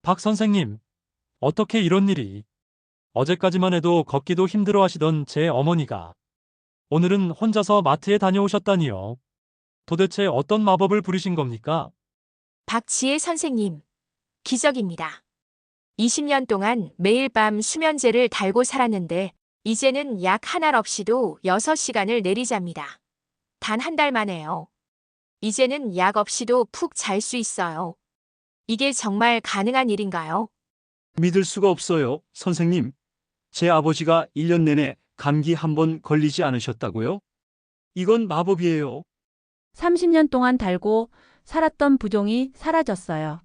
박 선생님, 어떻게 이런 일이? 어제까지만 해도 걷기도 힘들어 하시던 제 어머니가 오늘은 혼자서 마트에 다녀오셨다니요. 도대체 어떤 마법을 부리신 겁니까? 박지혜 선생님, 기적입니다. 20년 동안 매일 밤 수면제를 달고 살았는데, 이제는 약 한 알 없이도 6시간을 내리잡니다. 단 한 달 만에요. 이제는 약 없이도 푹 잘 수 있어요. 이게 정말 가능한 일인가요? 믿을 수가 없어요, 선생님. 제 아버지가 1년 내내 감기 한 번 걸리지 않으셨다고요? 이건 마법이에요. 30년 동안 달고 살았던 부종이 사라졌어요.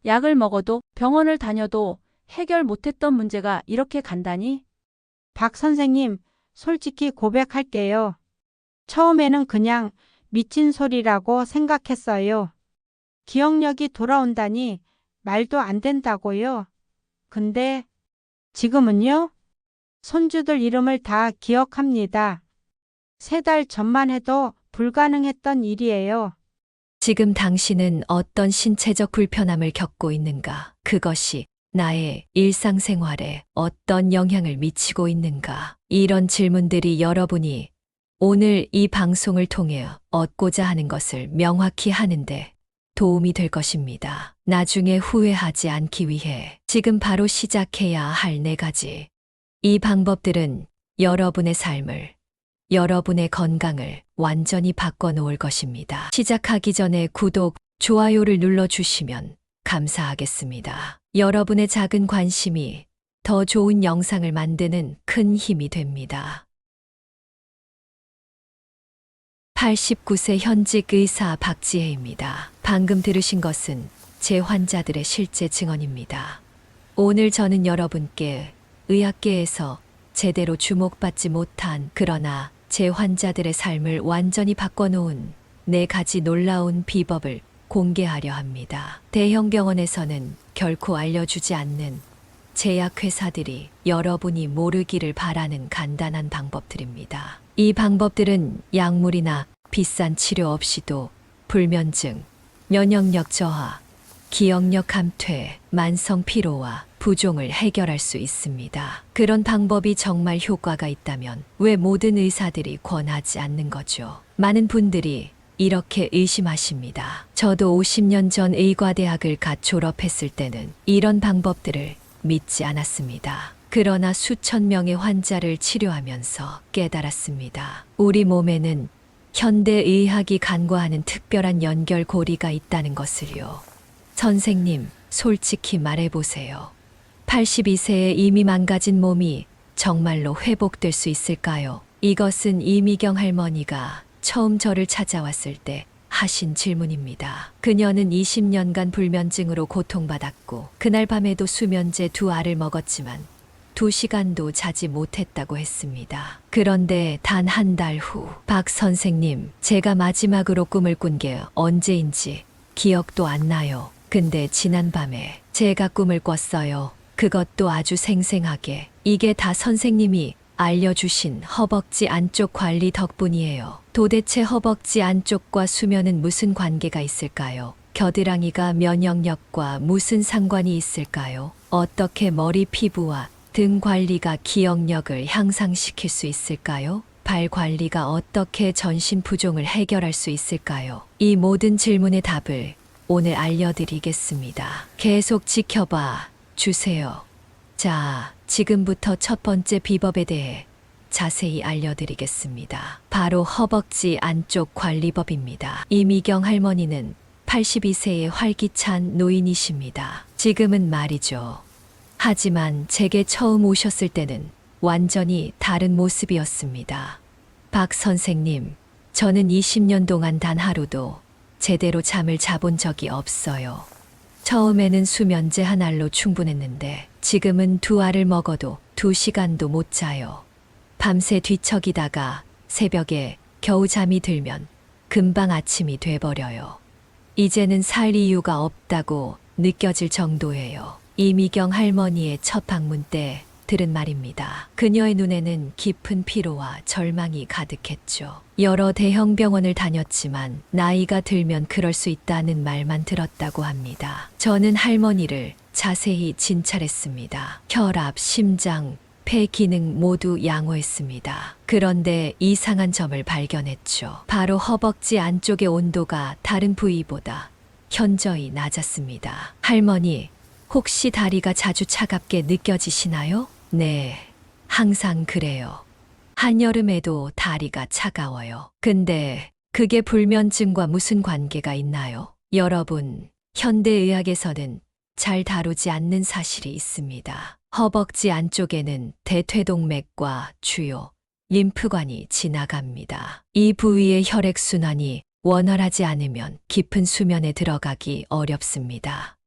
약을 먹어도 병원을 다녀도 해결 못했던 문제가 이렇게 간단히? 박 선생님, 솔직히 고백할게요. 처음에는 그냥 미친 소리라고 생각했어요. 기억력이 돌아온다니 말도 안 된다고요. 근데 지금은요? 손주들 이름을 다 기억합니다. 3달 전만 해도 불가능했던 일이에요. 지금 당신은 어떤 신체적 불편함을 겪고 있는가? 그것이 나의 일상생활에 어떤 영향을 미치고 있는가? 이런 질문들이 여러분이 오늘 이 방송을 통해 얻고자 하는 것을 명확히 하는데 도움이 될 것입니다. 나중에 후회하지 않기 위해 지금 바로 시작해야 할 4가지. 이 방법들은 여러분의 삶을, 여러분의 건강을 완전히 바꿔놓을 것입니다. 시작하기 전에 구독, 좋아요를 눌러주시면 감사하겠습니다. 여러분의 작은 관심이 더 좋은 영상을 만드는 큰 힘이 됩니다. 89세 현직 의사 박지혜입니다. 방금 들으신 것은 제 환자들의 실제 증언입니다. 오늘 저는 여러분께 의학계에서 제대로 주목받지 못한 그러나 제 환자들의 삶을 완전히 바꿔놓은 4가지 놀라운 비법을 공개하려 합니다. 대형 병원에서는 결코 알려주지 않는 제약회사들이 여러분이 모르기를 바라는 간단한 방법들입니다. 이 방법들은 약물이나 비싼 치료 없이도 불면증, 면역력 저하, 기억력 감퇴, 만성 피로와 부종을 해결할 수 있습니다. 그런 방법이 정말 효과가 있다면 왜 모든 의사들이 권하지 않는 거죠? 많은 분들이 이렇게 의심하십니다. 저도 50년 전 의과대학을 갓 졸업했을 때는 이런 방법들을 믿지 않았습니다. 그러나 수천 명의 환자를 치료하면서 깨달았습니다. 우리 몸에는 현대의학이 간과하는 특별한 연결고리가 있다는 것을요. 선생님, 솔직히 말해보세요. 82세에 이미 망가진 몸이 정말로 회복될 수 있을까요? 이것은 이미경 할머니가 처음 저를 찾아왔을 때 하신 질문입니다. 그녀는 20년간 불면증으로 고통받았고 그날 밤에도 수면제 2알을 먹었지만 2시간도 자지 못했다고 했습니다. 그런데 단 한 달 후, 박 선생님, 제가 마지막으로 꿈을 꾼 게 언제인지 기억도 안 나요. 근데 지난 밤에 제가 꿈을 꿨어요. 그것도 아주 생생하게. 이게 다 선생님이 알려주신 허벅지 안쪽 관리 덕분이에요. 도대체 허벅지 안쪽과 수면은 무슨 관계가 있을까요? 겨드랑이가 면역력과 무슨 상관이 있을까요? 어떻게 머리 피부와 등 관리가 기억력을 향상시킬 수 있을까요? 발 관리가 어떻게 전신 부종을 해결할 수 있을까요? 이 모든 질문의 답을 오늘 알려드리겠습니다. 계속 지켜봐 주세요. 자, 지금부터 첫 번째 비법에 대해 자세히 알려드리겠습니다. 바로 허벅지 안쪽 관리법입니다. 이미경 할머니는 82세의 활기찬 노인이십니다. 지금은 말이죠. 하지만 제게 처음 오셨을 때는 완전히 다른 모습이었습니다. 박 선생님, 저는 20년 동안 단 하루도 제대로 잠을 자본 적이 없어요. 처음에는 수면제 1알로 충분했는데 지금은 2알을 먹어도 2시간도 못 자요. 밤새 뒤척이다가 새벽에 겨우 잠이 들면 금방 아침이 돼버려요. 이제는 살 이유가 없다고 느껴질 정도예요. 이미경 할머니의 첫 방문 때 들은 말입니다. 그녀의 눈에는 깊은 피로와 절망이 가득했죠. 여러 대형 병원을 다녔지만 나이가 들면 그럴 수 있다는 말만 들었다고 합니다. 저는 할머니를 자세히 진찰했습니다. 혈압, 심장, 폐 기능 모두 양호했습니다. 그런데 이상한 점을 발견했죠. 바로 허벅지 안쪽의 온도가 다른 부위보다 현저히 낮았습니다. 할머니, 혹시 다리가 자주 차갑게 느껴지시나요? 네, 항상 그래요. 한여름에도 다리가 차가워요. 근데 그게 불면증과 무슨 관계가 있나요? 여러분, 현대의학에서는 잘 다루지 않는 사실이 있습니다. 허벅지 안쪽에는 대퇴동맥과 주요, 림프관이 지나갑니다. 이 부위의 혈액순환이 원활하지 않으면 깊은 수면에 들어가기 어렵습니다.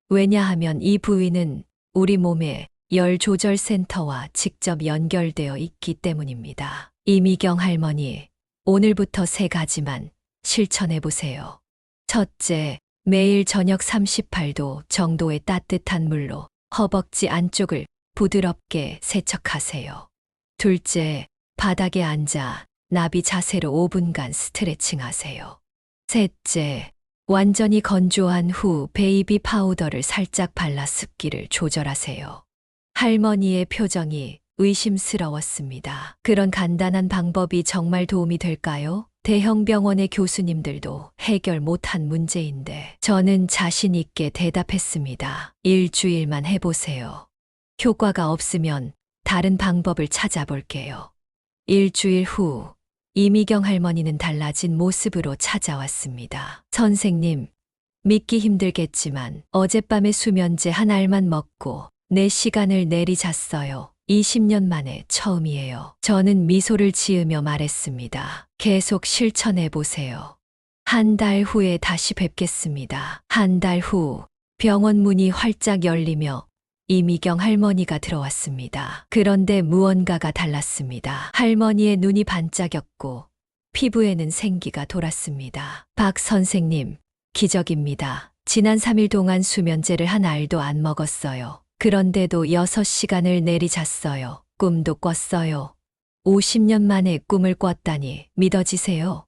왜냐하면 이 부위는 우리 몸의 열 조절 센터와 직접 연결되어 있기 때문입니다. 이미경 할머니, 오늘부터 3가지만 실천해 보세요. 첫째, 매일 저녁 38도 정도의 따뜻한 물로 허벅지 안쪽을 부드럽게 세척하세요. 둘째, 바닥에 앉아 나비 자세로 5분간 스트레칭 하세요. 셋째, 완전히 건조한 후 베이비 파우더를 살짝 발라 습기를 조절하세요. 할머니의 표정이 의심스러웠습니다. 그런 간단한 방법이 정말 도움이 될까요? 대형 병원의 교수님들도 해결 못한 문제인데 저는 자신 있게 대답했습니다. 일주일만 해보세요. 효과가 없으면 다른 방법을 찾아볼게요. 일주일 후 이미경 할머니는 달라진 모습으로 찾아왔습니다. 선생님, 믿기 힘들겠지만 어젯밤에 수면제 한 알만 먹고 4시간을 내리잤어요. 20년 만에 처음이에요. 저는 미소를 지으며 말했습니다. 계속 실천해 보세요. 한 달 후에 다시 뵙겠습니다. 한 달 후 병원 문이 활짝 열리며 이미경 할머니가 들어왔습니다. 그런데 무언가가 달랐습니다. 할머니의 눈이 반짝였고 피부에는 생기가 돌았습니다. 박 선생님, 기적입니다. 지난 3일 동안 수면제를 한 알도 안 먹었어요. 그런데도 6시간을 내리잤어요. 꿈도 꿨어요. 50년 만에 꿈을 꿨다니 믿어지세요?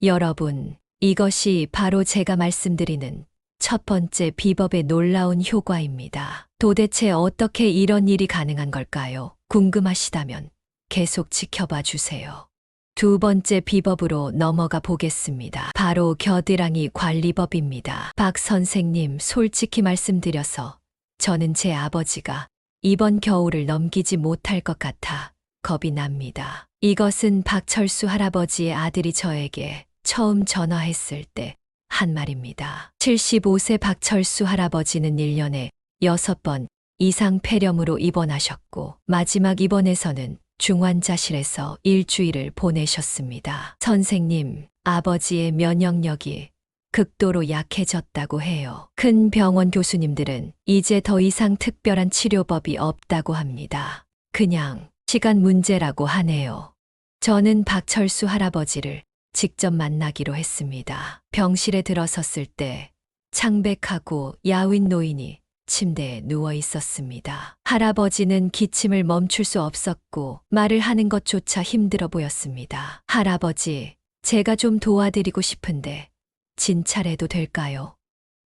여러분, 이것이 바로 제가 말씀드리는 첫 번째 비법의 놀라운 효과입니다. 도대체 어떻게 이런 일이 가능한 걸까요? 궁금하시다면 계속 지켜봐 주세요. 두 번째 비법으로 넘어가 보겠습니다. 바로 겨드랑이 관리법입니다. 박 선생님, 솔직히 말씀드려서 저는 제 아버지가 이번 겨울을 넘기지 못할 것 같아 겁이 납니다. 이것은 박철수 할아버지의 아들이 저에게 처음 전화했을 때 한 말입니다. 75세 박철수 할아버지는 1년에 6번 이상 폐렴으로 입원하셨고 마지막 입원에서는 중환자실에서 일주일을 보내셨습니다. 선생님, 아버지의 면역력이 극도로 약해졌다고 해요. 큰 병원 교수님들은 이제 더 이상 특별한 치료법이 없다고 합니다. 그냥 시간 문제라고 하네요. 저는 박철수 할아버지를 직접 만나기로 했습니다. 병실에 들어섰을 때 창백하고 야윈 노인이 침대에 누워 있었습니다. 할아버지는 기침을 멈출 수 없었고 말을 하는 것조차 힘들어 보였습니다. 할아버지, 제가 좀 도와드리고 싶은데 진찰해도 될까요?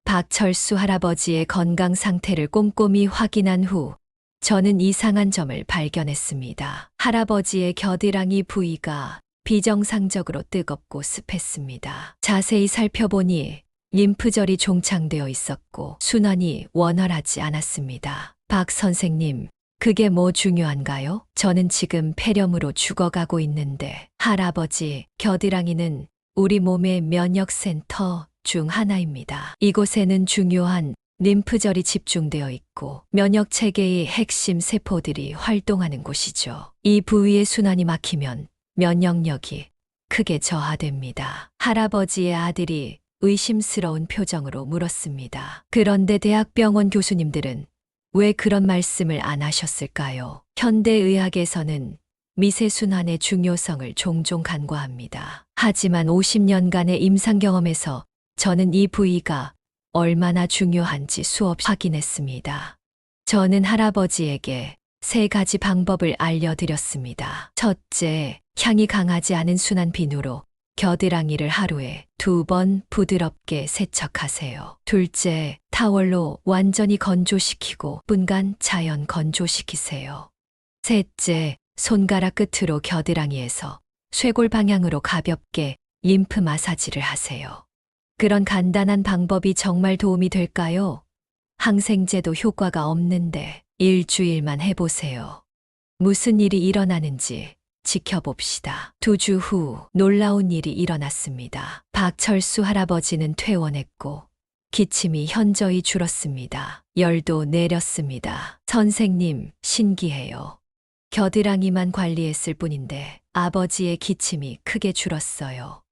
박철수 할아버지의 건강 상태를 꼼꼼히 확인한 후 저는 이상한 점을 발견했습니다. 할아버지의 겨드랑이 부위가 비정상적으로 뜨겁고 습했습니다. 자세히 살펴보니 림프절이 종창되어 있었고 순환이 원활하지 않았습니다. 박 선생님, 그게 뭐 중요한가요? 저는 지금 폐렴으로 죽어가고 있는데 할아버지, 겨드랑이는 우리 몸의 면역센터 중 하나입니다. 이곳에는 중요한 림프절이 집중되어 있고 면역 체계의 핵심 세포들이 활동하는 곳이죠. 이 부위의 순환이 막히면 면역력이 크게 저하됩니다. 할아버지의 아들이 의심스러운 표정으로 물었습니다. 그런데 대학병원 교수님들은 왜 그런 말씀을 안 하셨을까요? 현대의학에서는 미세순환의 중요성을 종종 간과합니다. 하지만 50년간의 임상 경험에서 저는 이 부위가 얼마나 중요한지 수없이 확인했습니다. 저는 할아버지에게 3가지 방법을 알려드렸습니다. 첫째, 향이 강하지 않은 순한 비누로 겨드랑이를 하루에 2번 부드럽게 세척하세요. 둘째, 타월로 완전히 건조시키고 분간 자연 건조시키세요. 셋째, 손가락 끝으로 겨드랑이에서 쇄골 방향으로 가볍게 림프 마사지를 하세요. 그런 간단한 방법이 정말 도움이 될까요? 항생제도 효과가 없는데 일주일만 해보세요. 무슨 일이 일어나는지 지켜봅시다. 2주 후 놀라운 일이 일어났습니다. 박철수 할아버지는 퇴원했고 기침이 현저히 줄었습니다. 열도 내렸습니다. 선생님, 신기해요. 겨드랑이만 관리했을 뿐인데 아버지의 기침이 크게 줄었어요.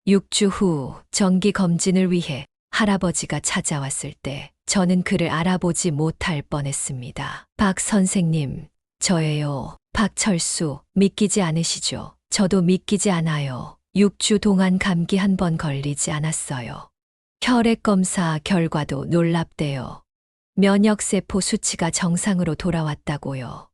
6주 후 정기 검진을 위해 할아버지가 찾아왔을 때 저는 그를 알아보지 못할 뻔했습니다. 박 선생님, 저예요. 박철수, 믿기지 않으시죠? 저도 믿기지 않아요. 6주 동안 감기 한 번 걸리지 않았어요. 혈액 검사 결과도 놀랍대요. 면역세포 수치가 정상으로 돌아왔다고요.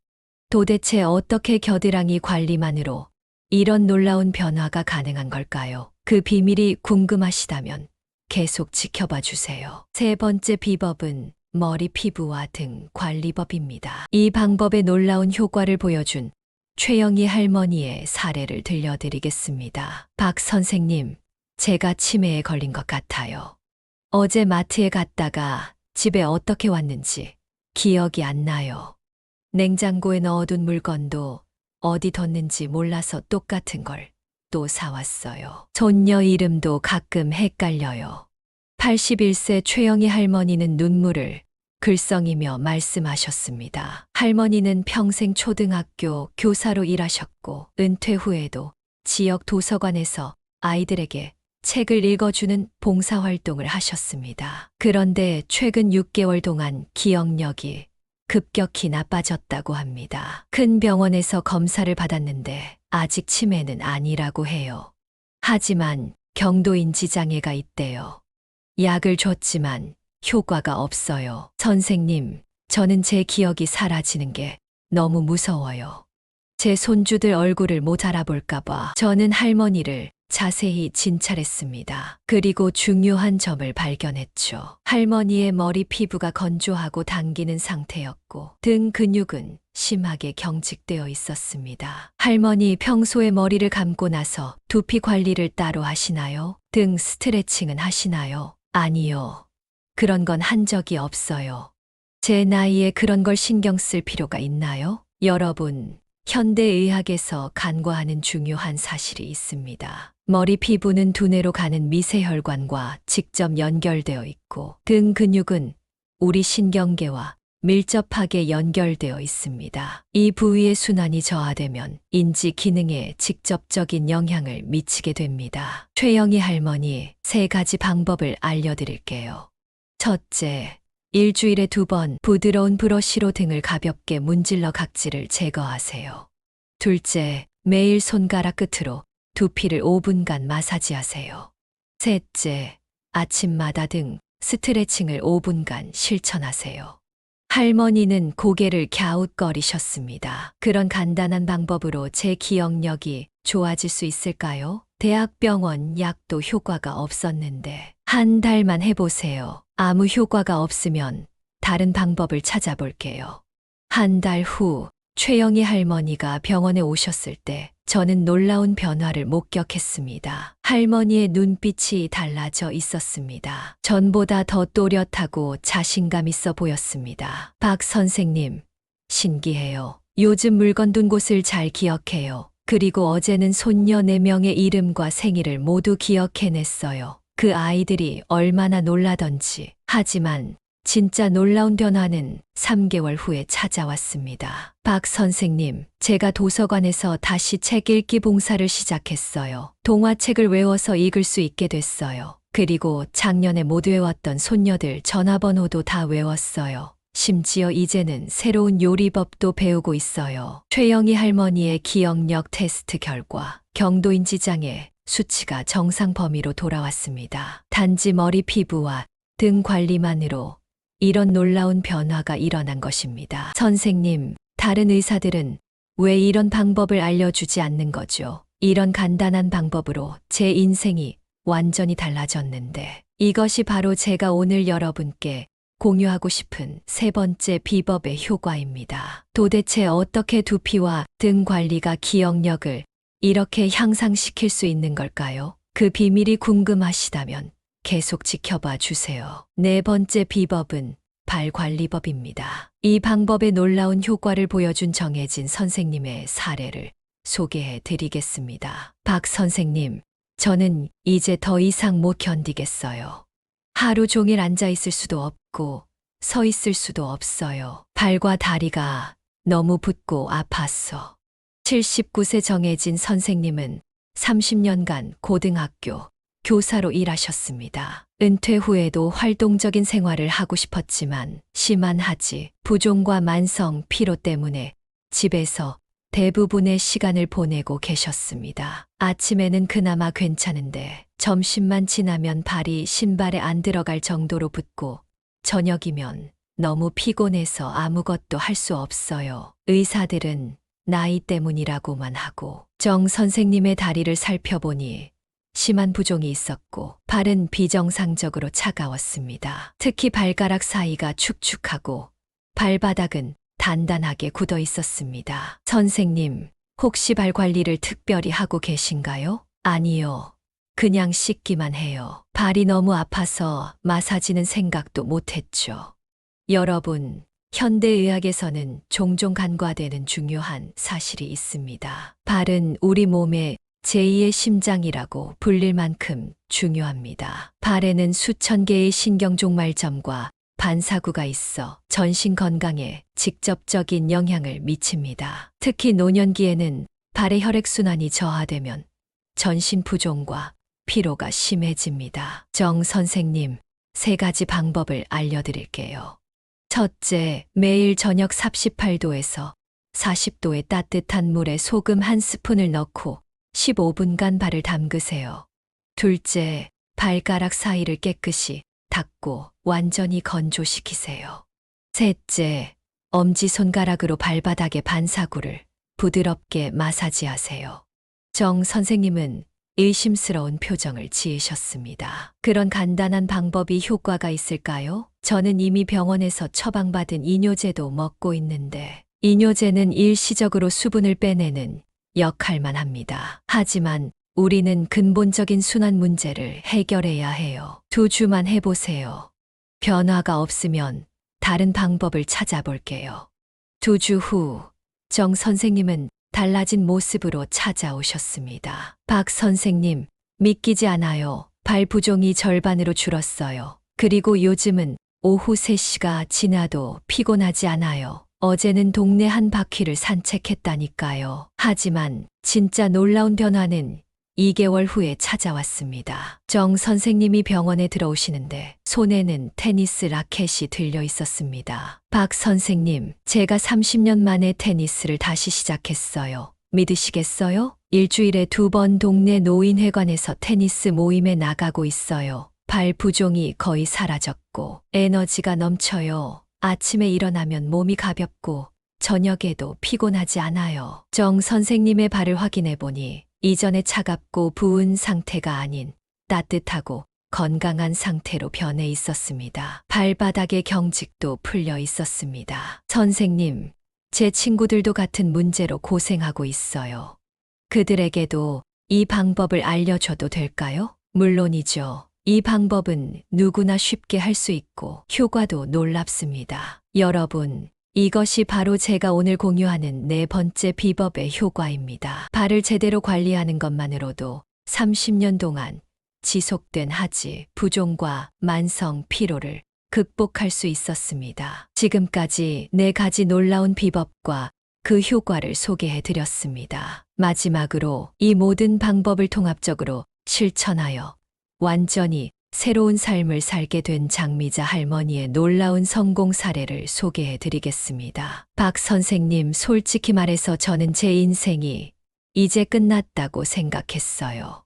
도대체 어떻게 겨드랑이 관리만으로 이런 놀라운 변화가 가능한 걸까요? 그 비밀이 궁금하시다면 계속 지켜봐 주세요. 세 번째 비법은 머리 피부와 등 관리법입니다. 이 방법의 놀라운 효과를 보여준 최영희 할머니의 사례를 들려드리겠습니다. 박 선생님, 제가 치매에 걸린 것 같아요. 어제 마트에 갔다가 집에 어떻게 왔는지 기억이 안 나요. 냉장고에 넣어둔 물건도 어디 뒀는지 몰라서 똑같은 걸 또 사왔어요. 손녀 이름도 가끔 헷갈려요. 81세 최영희 할머니는 눈물을 글썽이며 말씀하셨습니다. 할머니는 평생 초등학교 교사로 일하셨고 은퇴 후에도 지역 도서관에서 아이들에게 책을 읽어주는 봉사활동을 하셨습니다. 그런데 최근 6개월 동안 기억력이 급격히 나빠졌다고 합니다. 큰 병원에서 검사를 받았는데 아직 치매는 아니라고 해요. 하지만 경도인지 장애가 있대요. 약을 줬지만 효과가 없어요. 선생님, 저는 제 기억이 사라지는 게 너무 무서워요. 제 손주들 얼굴을 못 알아볼까봐 저는 할머니를 자세히 진찰했습니다. 그리고 중요한 점을 발견했죠. 할머니의 머리 피부가 건조하고 당기는 상태였고 등 근육은 심하게 경직되어 있었습니다. 할머니 평소에 머리를 감고 나서 두피 관리를 따로 하시나요? 등 스트레칭은 하시나요? 아니요. 그런 건 한 적이 없어요. 제 나이에 그런 걸 신경 쓸 필요가 있나요? 여러분, 현대의학에서 간과하는 중요한 사실이 있습니다. 머리 피부는 두뇌로 가는 미세혈관과 직접 연결되어 있고 등 근육은 우리 신경계와 밀접하게 연결되어 있습니다. 이 부위의 순환이 저하되면 인지 기능에 직접적인 영향을 미치게 됩니다. 최영희 할머니 3가지 방법을 알려드릴게요. 첫째, 일주일에 2번 부드러운 브러쉬로 등을 가볍게 문질러 각질을 제거하세요. 둘째, 매일 손가락 끝으로 두피를 5분간 마사지하세요. 셋째, 아침마다 등 스트레칭을 5분간 실천하세요. 할머니는 고개를 갸웃거리셨습니다. 그런 간단한 방법으로 제 기억력이 좋아질 수 있을까요? 대학병원 약도 효과가 없었는데 한 달만 해보세요. 아무 효과가 없으면 다른 방법을 찾아볼게요. 한 달 후 최영희 할머니가 병원에 오셨을 때 저는 놀라운 변화를 목격했습니다. 할머니의 눈빛이 달라져 있었습니다. 전보다 더 또렷하고 자신감 있어 보였습니다. 박 선생님, 신기해요. 요즘 물건 둔 곳을 잘 기억해요. 그리고 어제는 손녀 4명의 이름과 생일을 모두 기억해냈어요. 그 아이들이 얼마나 놀라던지. 하지만 진짜 놀라운 변화는 3개월 후에 찾아왔습니다. 박 선생님, 제가 도서관에서 다시 책 읽기 봉사를 시작했어요. 동화책을 외워서 읽을 수 있게 됐어요. 그리고 작년에 못 외웠던 손녀들 전화번호도 다 외웠어요. 심지어 이제는 새로운 요리법도 배우고 있어요. 최영희 할머니의 기억력 테스트 결과 경도인지 장애 수치가 정상 범위로 돌아왔습니다. 단지 머리 피부와 등 관리만으로 이런 놀라운 변화가 일어난 것입니다. 선생님, 다른 의사들은 왜 이런 방법을 알려주지 않는 거죠? 이런 간단한 방법으로 제 인생이 완전히 달라졌는데 이것이 바로 제가 오늘 여러분께 공유하고 싶은 세 번째 비법의 효과입니다. 도대체 어떻게 두피와 등 관리가 기억력을 이렇게 향상시킬 수 있는 걸까요? 그 비밀이 궁금하시다면 계속 지켜봐 주세요. 네 번째 비법은 발 관리법입니다. 이 방법의 놀라운 효과를 보여준 정혜진 선생님의 사례를 소개해 드리겠습니다. 박 선생님, 저는 이제 더 이상 못 견디겠어요. 하루 종일 앉아 있을 수도 없고 서 있을 수도 없어요. 발과 다리가 너무 붓고 아팠어. 79세 정혜진 선생님은 30년간 고등학교 교사로 일하셨습니다. 은퇴 후에도 활동적인 생활을 하고 싶었지만 심한 하지, 부종과 만성 피로 때문에 집에서 대부분의 시간을 보내고 계셨습니다. 아침에는 그나마 괜찮은데 점심만 지나면 발이 신발에 안 들어갈 정도로 붓고 저녁이면 너무 피곤해서 아무것도 할 수 없어요. 의사들은 나이 때문이라고만 하고 정 선생님의 다리를 살펴보니 심한 부종이 있었고 발은 비정상적으로 차가웠습니다. 특히 발가락 사이가 축축하고 발바닥은 단단하게 굳어 있었습니다. 선생님, 혹시 발 관리를 특별히 하고 계신가요? 아니요. 그냥 씻기만 해요. 발이 너무 아파서 마사지는 생각도 못했죠. 여러분, 현대의학에서는 종종 간과되는 중요한 사실이 있습니다. 발은 우리 몸의 제2의 심장이라고 불릴 만큼 중요합니다. 발에는 수천 개의 신경종말점과 반사구가 있어 전신 건강에 직접적인 영향을 미칩니다. 특히 노년기에는 발의 혈액순환이 저하되면 전신 부종과 피로가 심해집니다. 정 선생님, 3가지 방법을 알려드릴게요. 첫째, 매일 저녁 38도에서 40도의 따뜻한 물에 소금 1스푼을 넣고 15분간 발을 담그세요. 둘째, 발가락 사이를 깨끗이 닦고 완전히 건조시키세요. 셋째, 엄지손가락으로 발바닥의 반사구를 부드럽게 마사지하세요. 정 선생님은 의심스러운 표정을 지으셨습니다. 그런 간단한 방법이 효과가 있을까요? 저는 이미 병원에서 처방받은 이뇨제도 먹고 있는데 이뇨제는 일시적으로 수분을 빼내는 역할만 합니다. 하지만 우리는 근본적인 순환 문제를 해결해야 해요. 2주만 해보세요. 변화가 없으면 다른 방법을 찾아볼게요. 2주 후, 정 선생님은 달라진 모습으로 찾아오셨습니다. 박 선생님, 믿기지 않아요. 발 부종이 절반으로 줄었어요. 그리고 요즘은 오후 3시가 지나도 피곤하지 않아요. 어제는 동네 한 바퀴를 산책했다니까요. 하지만 진짜 놀라운 변화는 2개월 후에 찾아왔습니다. 정 선생님이 병원에 들어오시는데 손에는 테니스 라켓이 들려 있었습니다. 박 선생님, 제가 30년 만에 테니스를 다시 시작했어요. 믿으시겠어요? 일주일에 2번 동네 노인회관에서 테니스 모임에 나가고 있어요. 발 부종이 거의 사라졌고 에너지가 넘쳐요. 아침에 일어나면 몸이 가볍고 저녁에도 피곤하지 않아요. 정 선생님의 발을 확인해 보니 이전에 차갑고 부은 상태가 아닌 따뜻하고 건강한 상태로 변해 있었습니다. 발바닥의 경직도 풀려 있었습니다. 선생님, 제 친구들도 같은 문제로 고생하고 있어요. 그들에게도 이 방법을 알려줘도 될까요? 물론이죠. 이 방법은 누구나 쉽게 할 수 있고 효과도 놀랍습니다. 여러분, 이것이 바로 제가 오늘 공유하는 4번째 비법의 효과입니다. 발을 제대로 관리하는 것만으로도 30년 동안 지속된 하지, 부종과 만성 피로를 극복할 수 있었습니다. 지금까지 4가지 놀라운 비법과 그 효과를 소개해 드렸습니다. 마지막으로 이 모든 방법을 통합적으로 실천하여 완전히 새로운 삶을 살게 된 장미자 할머니의 놀라운 성공 사례를 소개해 드리겠습니다. 박 선생님, 솔직히 말해서 저는 제 인생이 이제 끝났다고 생각했어요.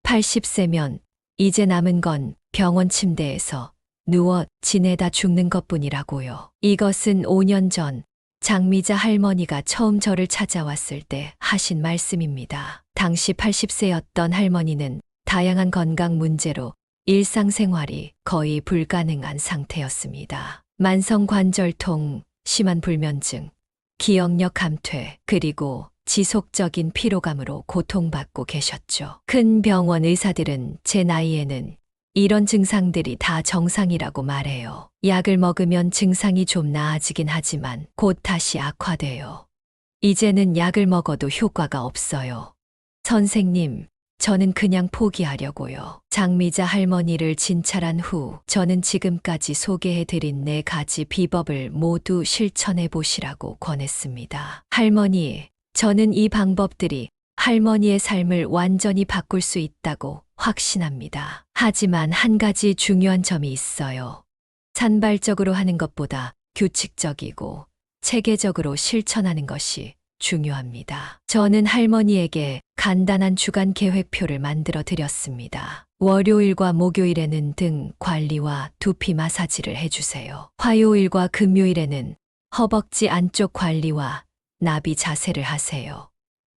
80세면 이제 남은 건 병원 침대에서 누워 지내다 죽는 것뿐이라고요. 이것은 5년 전 장미자 할머니가 처음 저를 찾아왔을 때 하신 말씀입니다. 당시 80세였던 할머니는 다양한 건강 문제로 일상생활이 거의 불가능한 상태였습니다. 만성관절통, 심한 불면증, 기억력 감퇴, 그리고 지속적인 피로감으로 고통받고 계셨죠. 큰 병원 의사들은 제 나이에는 이런 증상들이 다 정상이라고 말해요. 약을 먹으면 증상이 좀 나아지긴 하지만 곧 다시 악화돼요. 이제는 약을 먹어도 효과가 없어요. 선생님, 저는 그냥 포기하려고요. 장미자 할머니를 진찰한 후 저는 지금까지 소개해드린 4가지 비법을 모두 실천해 보시라고 권했습니다. 할머니, 저는 이 방법들이 할머니의 삶을 완전히 바꿀 수 있다고 확신합니다. 하지만 한 가지 중요한 점이 있어요. 산발적으로 하는 것보다 규칙적이고 체계적으로 실천하는 것이 중요합니다. 저는 할머니에게 간단한 주간 계획표를 만들어 드렸습니다. 월요일과 목요일에는 등 관리와 두피 마사지를 해주세요. 화요일과 금요일에는 허벅지 안쪽 관리와 나비 자세를 하세요.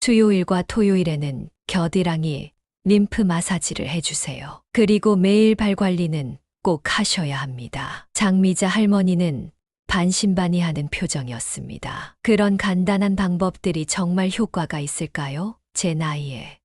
수요일과 토요일에는 겨드랑이, 림프 마사지를 해주세요. 그리고 매일 발 관리는 꼭 하셔야 합니다. 장미자 할머니는 반신반의하는 표정이었습니다. 그런 간단한 방법들이 정말 효과가 있을까요? 제 나이에.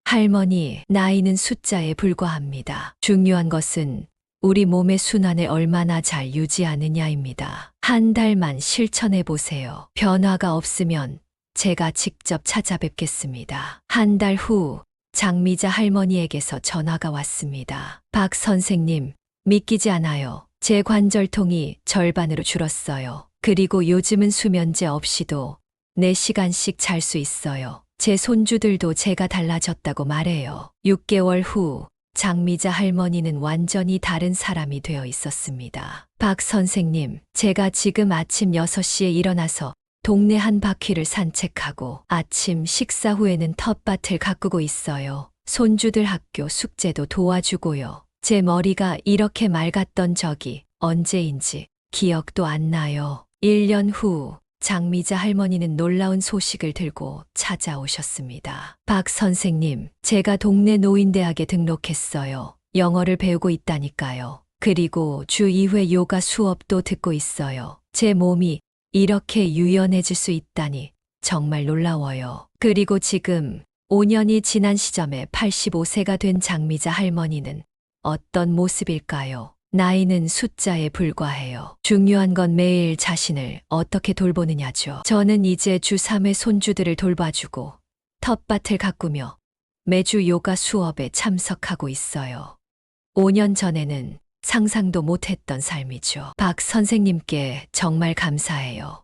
할머니, 나이는 숫자에 불과합니다. 중요한 것은 우리 몸의 순환을 얼마나 잘 유지하느냐입니다. 한 달만 실천해 보세요. 변화가 없으면 제가 직접 찾아뵙겠습니다. 한 달 후 장미자 할머니에게서 전화가 왔습니다. 박 선생님, 믿기지 않아요. 제 관절통이 절반으로 줄었어요. 그리고 요즘은 수면제 없이도 4시간씩 잘 수 있어요. 제 손주들도 제가 달라졌다고 말해요. 6개월 후 장미자 할머니는 완전히 다른 사람이 되어 있었습니다. 박 선생님, 제가 지금 아침 6시에 일어나서 동네 한 바퀴를 산책하고 아침 식사 후에는 텃밭을 가꾸고 있어요. 손주들 학교 숙제도 도와주고요. 제 머리가 이렇게 맑았던 적이 언제인지 기억도 안 나요. 1년 후 장미자 할머니는 놀라운 소식을 들고 찾아오셨습니다. 박 선생님, 제가 동네 노인대학에 등록했어요. 영어를 배우고 있다니까요. 그리고 주 2회 요가 수업도 듣고 있어요. 제 몸이 이렇게 유연해질 수 있다니 정말 놀라워요. 그리고 지금 5년이 지난 시점에 85세가 된 장미자 할머니는 어떤 모습일까요? 나이는 숫자에 불과해요. 중요한 건 매일 자신을 어떻게 돌보느냐죠. 저는 이제 주 3회 손주들을 돌봐주고 텃밭을 가꾸며 매주 요가 수업에 참석하고 있어요. 5년 전에는 상상도 못했던 삶이죠. 박 선생님께 정말 감사해요.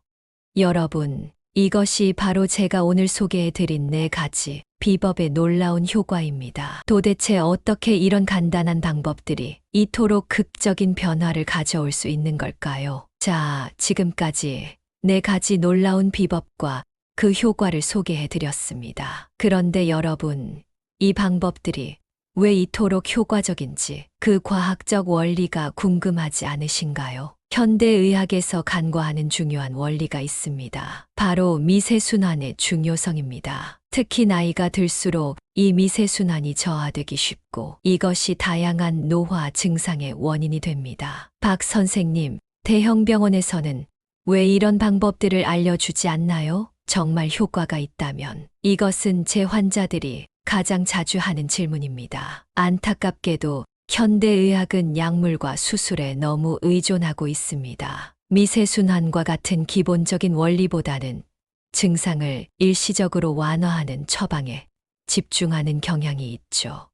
여러분, 이것이 바로 제가 오늘 소개해드린 4가지 비법의 놀라운 효과입니다. 도대체 어떻게 이런 간단한 방법들이 이토록 극적인 변화를 가져올 수 있는 걸까요? 자, 지금까지 4가지 놀라운 비법과 그 효과를 소개해드렸습니다. 그런데 여러분, 이 방법들이 왜 이토록 효과적인지 그 과학적 원리가 궁금하지 않으신가요? 현대의학에서 간과하는 중요한 원리가 있습니다. 바로 미세순환의 중요성입니다. 특히 나이가 들수록 이 미세순환이 저하되기 쉽고 이것이 다양한 노화 증상의 원인이 됩니다. 박 선생님, 대형 병원에서는 왜 이런 방법들을 알려주지 않나요? 정말 효과가 있다면 이것은 제 환자들이 가장 자주 하는 질문입니다. 안타깝게도 현대의학은 약물과 수술에 너무 의존하고 있습니다. 미세순환과 같은 기본적인 원리보다는 증상을 일시적으로 완화하는 처방에 집중하는 경향이 있죠.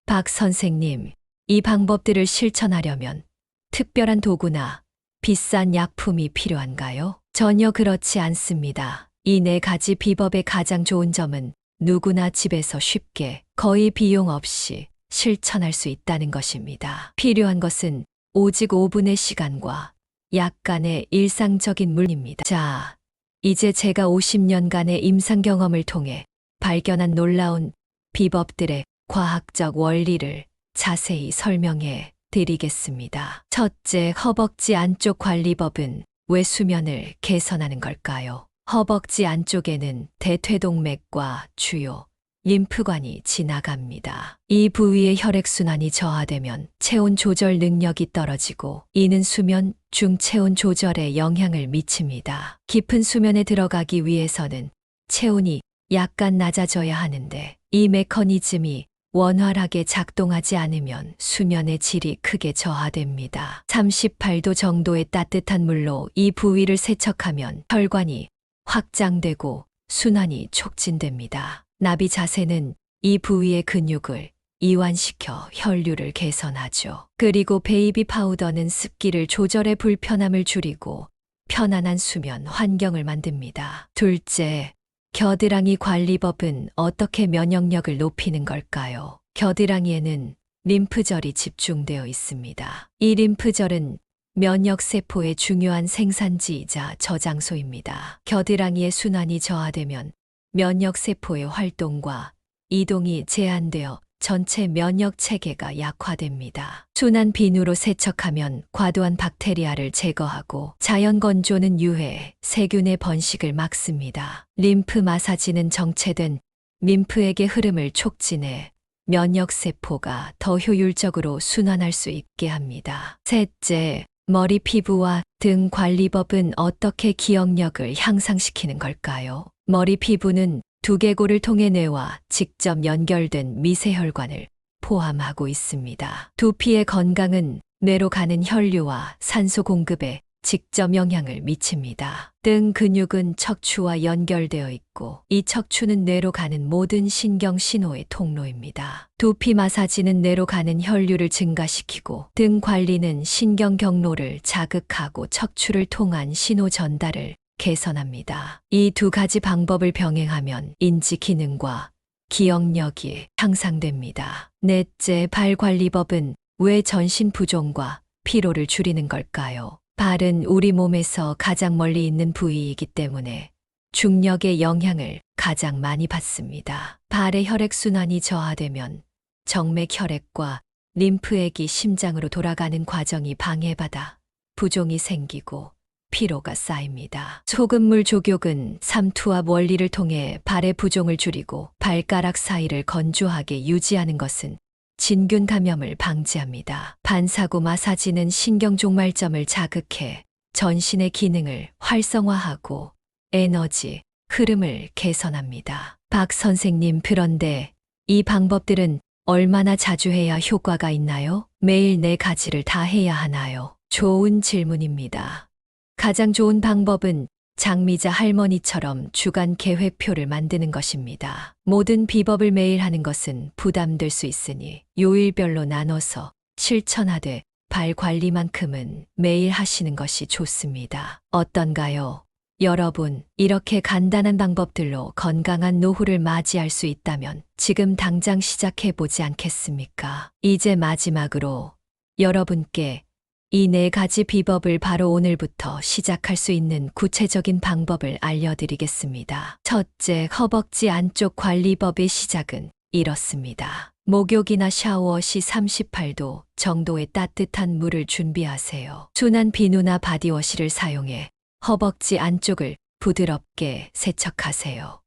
박 선생님, 이 방법들을 실천하려면 특별한 도구나 비싼 약품이 필요한가요? 전혀 그렇지 않습니다. 이 4가지 비법의 가장 좋은 점은 누구나 집에서 쉽게 거의 비용 없이 실천할 수 있다는 것입니다. 필요한 것은 오직 5분의 시간과 약간의 일상적인 물입니다. 자, 이제 제가 50년간의 임상 경험을 통해 발견한 놀라운 비법들의 과학적 원리를 자세히 설명해 드리겠습니다. 첫째, 허벅지 안쪽 관리법은 왜 수면을 개선하는 걸까요? 허벅지 안쪽에는 대퇴동맥과 주요 림프관이 지나갑니다. 이 부위의 혈액순환이 저하되면 체온 조절 능력이 떨어지고 이는 수면 중 체온 조절에 영향을 미칩니다. 깊은 수면에 들어가기 위해서는 체온이 약간 낮아져야 하는데 이 메커니즘이 원활하게 작동하지 않으면 수면의 질이 크게 저하됩니다. 38도 정도의 따뜻한 물로 이 부위를 세척하면 혈관이 확장되고 순환이 촉진됩니다. 나비 자세는 이 부위의 근육을 이완시켜 혈류를 개선하죠. 그리고 베이비 파우더는 습기를 조절해 불편함을 줄이고 편안한 수면 환경을 만듭니다. 둘째, 겨드랑이 관리법은 어떻게 면역력을 높이는 걸까요? 겨드랑이에는 림프절이 집중되어 있습니다. 이 림프절은 면역세포의 중요한 생산지이자 저장소입니다. 겨드랑이의 순환이 저하되면 면역세포의 활동과 이동이 제한되어 전체 면역 체계가 약화됩니다. 순한 비누로 세척하면 과도한 박테리아를 제거하고 자연 건조는 유해, 세균의 번식을 막습니다. 림프 마사지는 정체된 림프액의 흐름을 촉진해 면역세포가 더 효율적으로 순환할 수 있게 합니다. 셋째, 머리 피부와 등 관리법은 어떻게 기억력을 향상시키는 걸까요? 머리 피부는 두개골을 통해 뇌와 직접 연결된 미세혈관을 포함하고 있습니다. 두피의 건강은 뇌로 가는 혈류와 산소 공급에 직접 영향을 미칩니다. 등 근육은 척추와 연결되어 있고 이 척추는 뇌로 가는 모든 신경 신호의 통로입니다. 두피 마사지는 뇌로 가는 혈류를 증가시키고 등 관리는 신경 경로를 자극하고 척추를 통한 신호 전달을 개선합니다. 이 두 가지 방법을 병행하면 인지 기능과 기억력이 향상됩니다. 넷째, 발 관리법은 왜 전신 부종과 피로를 줄이는 걸까요? 발은 우리 몸에서 가장 멀리 있는 부위이기 때문에 중력의 영향을 가장 많이 받습니다. 발의 혈액순환이 저하되면 정맥 혈액과 림프액이 심장으로 돌아가는 과정이 방해받아 부종이 생기고 피로가 쌓입니다. 소금물 족욕은 삼투압 원리를 통해 발의 부종을 줄이고 발가락 사이를 건조하게 유지하는 것은 진균 감염을 방지합니다. 반사구 마사지는 신경 종말점을 자극해 전신의 기능을 활성화하고 에너지, 흐름을 개선합니다. 박 선생님, 그런데 이 방법들은 얼마나 자주 해야 효과가 있나요? 매일 네 가지를 다 해야 하나요? 좋은 질문입니다. 가장 좋은 방법은 장미자 할머니처럼 주간 계획표를 만드는 것입니다. 모든 비법을 매일 하는 것은 부담될 수 있으니 요일별로 나눠서 실천하되 발 관리만큼은 매일 하시는 것이 좋습니다. 어떤가요? 여러분, 이렇게 간단한 방법들로 건강한 노후를 맞이할 수 있다면 지금 당장 시작해 보지 않겠습니까? 이제 마지막으로 여러분께 이 네 가지 비법을 바로 오늘부터 시작할 수 있는 구체적인 방법을 알려드리겠습니다. 첫째, 허벅지 안쪽 관리법의 시작은 이렇습니다. 목욕이나 샤워 시 38도 정도의 따뜻한 물을 준비하세요. 순한 비누나 바디워시를 사용해 허벅지 안쪽을 부드럽게 세척하세요.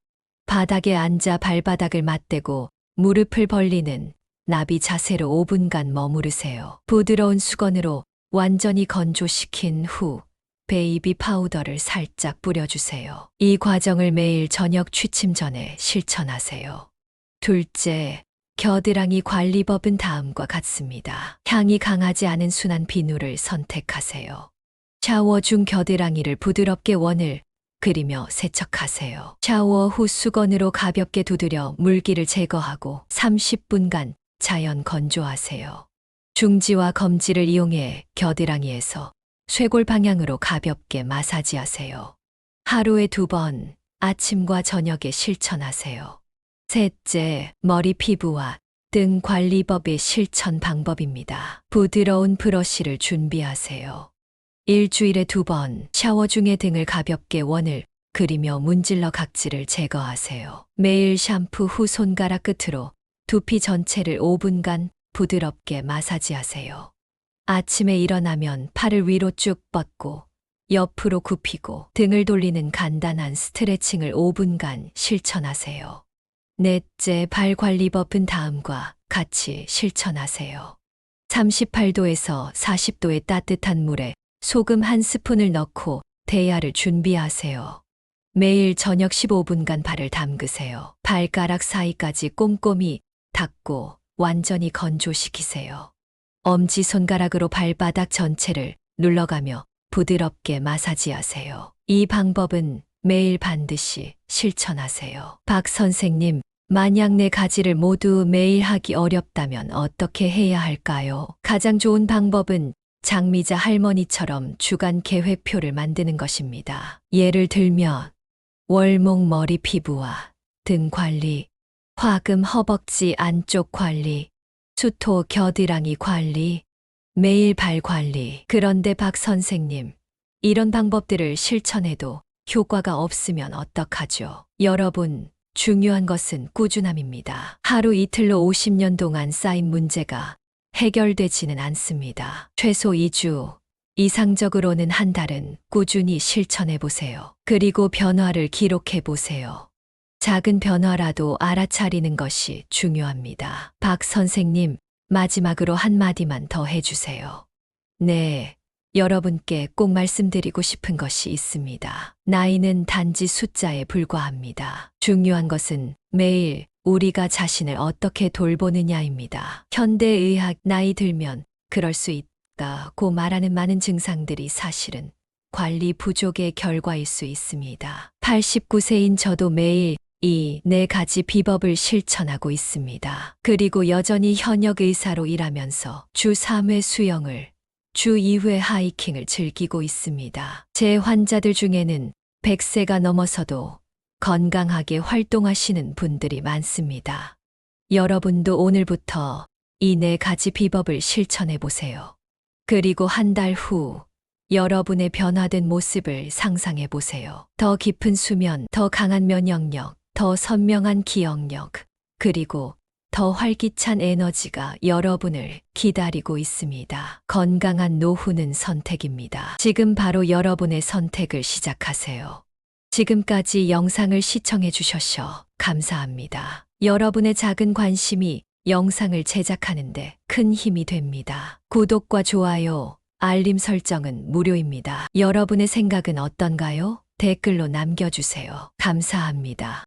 바닥에 앉아 발바닥을 맞대고 무릎을 벌리는 나비 자세로 5분간 머무르세요. 부드러운 수건으로 완전히 건조시킨 후 베이비 파우더를 살짝 뿌려주세요. 이 과정을 매일 저녁 취침 전에 실천하세요. 둘째, 겨드랑이 관리법은 다음과 같습니다. 향이 강하지 않은 순한 비누를 선택하세요. 샤워 중 겨드랑이를 부드럽게 원을 그리며 세척하세요. 샤워 후 수건으로 가볍게 두드려 물기를 제거하고 30분간 자연 건조하세요. 중지와 검지를 이용해 겨드랑이에서 쇄골 방향으로 가볍게 마사지하세요. 하루에 2번, 아침과 저녁에 실천하세요. 셋째, 머리 피부와 등 관리법의 실천 방법입니다. 부드러운 브러쉬를 준비하세요. 일주일에 2번, 샤워 중에 등을 가볍게 원을 그리며 문질러 각질을 제거하세요. 매일 샴푸 후 손가락 끝으로 두피 전체를 5분간 부드럽게 마사지하세요. 아침에 일어나면 팔을 위로 쭉 뻗고 옆으로 굽히고 등을 돌리는 간단한 스트레칭을 5분간 실천하세요. 넷째, 발 관리법은 다음과 같이 실천하세요. 38도에서 40도의 따뜻한 물에 소금 한 스푼을 넣고 대야를 준비하세요. 매일 저녁 15분간 발을 담그세요. 발가락 사이까지 꼼꼼히 닦고 완전히 건조시키세요. 엄지손가락으로 발바닥 전체를 눌러가며 부드럽게 마사지하세요. 이 방법은 매일 반드시 실천하세요. 박 선생님, 만약 네 가지를 모두 매일 하기 어렵다면 어떻게 해야 할까요? 가장 좋은 방법은 장미자 할머니처럼 주간 계획표를 만드는 것입니다. 예를 들면 월목 머리 피부와 등 관리, 화금 허벅지 안쪽 관리, 수토 겨드랑이 관리, 매일 발 관리. 그런데 박 선생님, 이런 방법들을 실천해도 효과가 없으면 어떡하죠? 여러분, 중요한 것은 꾸준함입니다. 하루 이틀로 50년 동안 쌓인 문제가 해결되지는 않습니다. 최소 2주, 이상적으로는 한 달은 꾸준히 실천해 보세요. 그리고 변화를 기록해 보세요. 작은 변화라도 알아차리는 것이 중요합니다. 박 선생님, 마지막으로 한마디만 더 해주세요. 네, 여러분께 꼭 말씀드리고 싶은 것이 있습니다. 나이는 단지 숫자에 불과합니다. 중요한 것은 매일 우리가 자신을 어떻게 돌보느냐입니다. 현대의학 나이 들면 그럴 수 있다고 말하는 많은 증상들이 사실은 관리 부족의 결과일 수 있습니다. 89세인 저도 매일 이 네 가지 비법을 실천하고 있습니다. 그리고 여전히 현역 의사로 일하면서 주 3회 수영을, 주 2회 하이킹을 즐기고 있습니다. 제 환자들 중에는 100세가 넘어서도 건강하게 활동하시는 분들이 많습니다. 여러분도 오늘부터 이 네 가지 비법을 실천해 보세요. 그리고 한 달 후 여러분의 변화된 모습을 상상해 보세요. 더 깊은 수면, 더 강한 면역력, 더 선명한 기억력, 그리고 더 활기찬 에너지가 여러분을 기다리고 있습니다. 건강한 노후는 선택입니다. 지금 바로 여러분의 선택을 시작하세요. 지금까지 영상을 시청해 주셔서 감사합니다. 여러분의 작은 관심이 영상을 제작하는데 큰 힘이 됩니다. 구독과 좋아요, 알림 설정은 무료입니다. 여러분의 생각은 어떤가요? 댓글로 남겨주세요. 감사합니다.